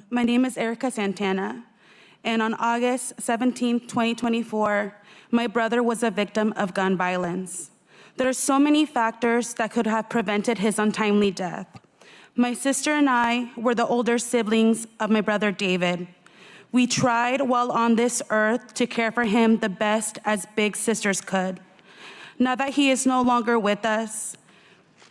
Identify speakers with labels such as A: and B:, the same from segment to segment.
A: My name is Erica Santana, and on August 17, 2024, my brother was a victim of gun violence. There are so many factors that could have prevented his untimely death. My sister and I were the older siblings of my brother David. We tried while on this earth to care for him the best as big sisters could. Now that he is no longer with us,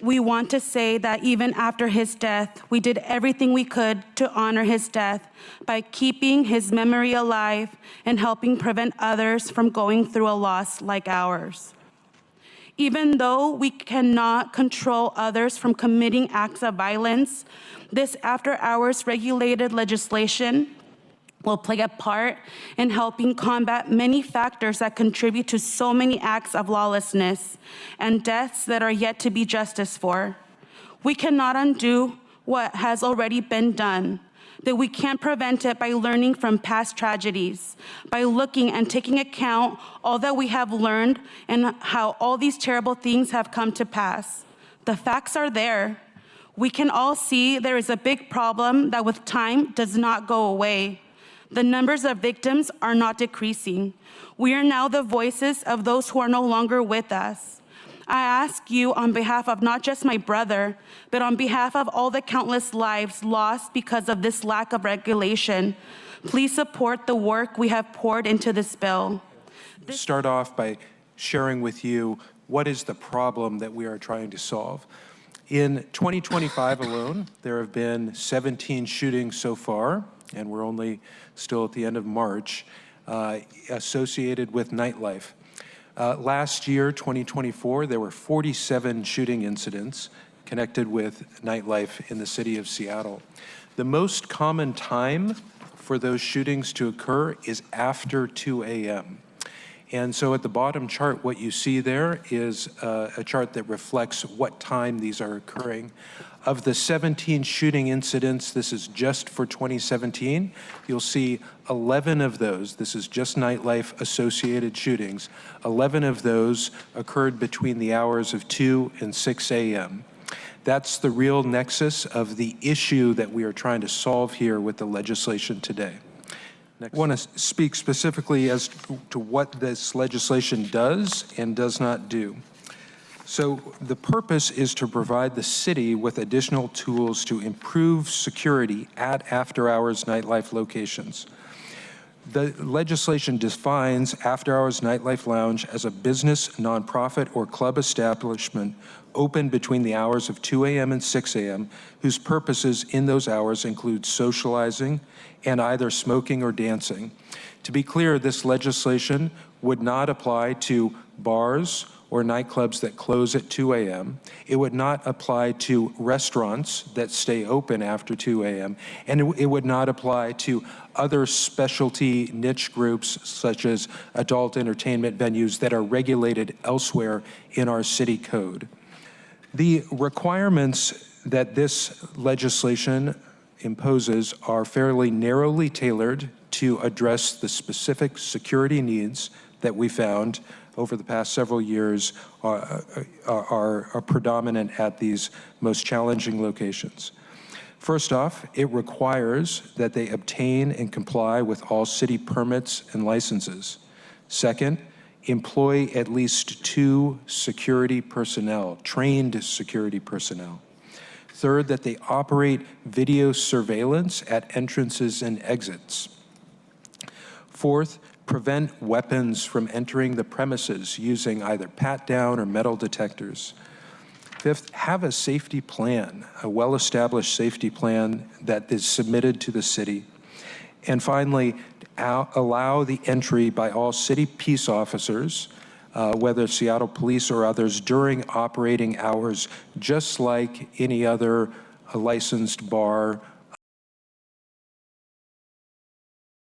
A: we want to say that even after his death, we did everything we could to honor his death by keeping his memory alive and helping prevent others from going through a loss like ours. Even though we cannot control others from committing acts of violence, this after-hours regulated legislation will play a part in helping combat many factors that contribute to so many acts of lawlessness and deaths that are yet to be justice for. We cannot undo what has already been done, that we can't prevent it by learning from past tragedies, by looking and taking account all that we have learned and how all these terrible things have come to pass. The facts are there. We can all see there is a big problem that with time does not go away. The numbers of victims are not decreasing. We are now the voices of those who are no longer with us. I ask you on behalf of not just my brother, but on behalf of all the countless lives lost because of this lack of regulation, please support the work we have poured into this bill.
B: Start off by sharing with you what is the problem that we are trying to solve. In 2025 alone, there have been 17 shootings so far, and we're only still at the end of March, associated with nightlife. Last year, 2024, there were 47 shooting incidents connected with nightlife in the city of Seattle. The most common time for those shootings to occur is after 2 a.m. And so at the bottom chart, what you see there is a chart that reflects what time these are occurring. Of the 17 shooting incidents, this is just for 2017, you'll see 11 of those, this is just nightlife associated shootings, 11 of those occurred between the hours of 2 and 6 a.m. That's the real nexus of the issue that we are trying to solve here with the legislation today. I want to speak specifically as to what this legislation does and does not do. So the purpose is to provide the city with additional tools to improve security at after-hours nightlife locations. The legislation defines after-hours nightlife lounge as a business, nonprofit, or club establishment open between the hours of 2 a.m. and 6 a.m., whose purposes in those hours include socializing and either smoking or dancing. To be clear, this legislation would not apply to bars or nightclubs that close at 2 a.m. It would not apply to restaurants that stay open after 2 a.m. And it would not apply to other specialty niche groups such as adult entertainment venues that are regulated elsewhere in our city code. The requirements that this legislation imposes are fairly narrowly tailored to address the specific security needs that we found over the past several years are predominant at these most challenging locations. First off, it requires that they obtain and comply with all city permits and licenses. Second, employ at least 2 security personnel, trained security personnel. Third, that they operate video surveillance at entrances and exits. Fourth, prevent weapons from entering the premises using either pat-down or metal detectors. Fifth, have a safety plan, a well-established safety plan that is submitted to the city. And finally, allow the entry by all city peace officers, whether Seattle Police or others, during operating hours, just like any other licensed bar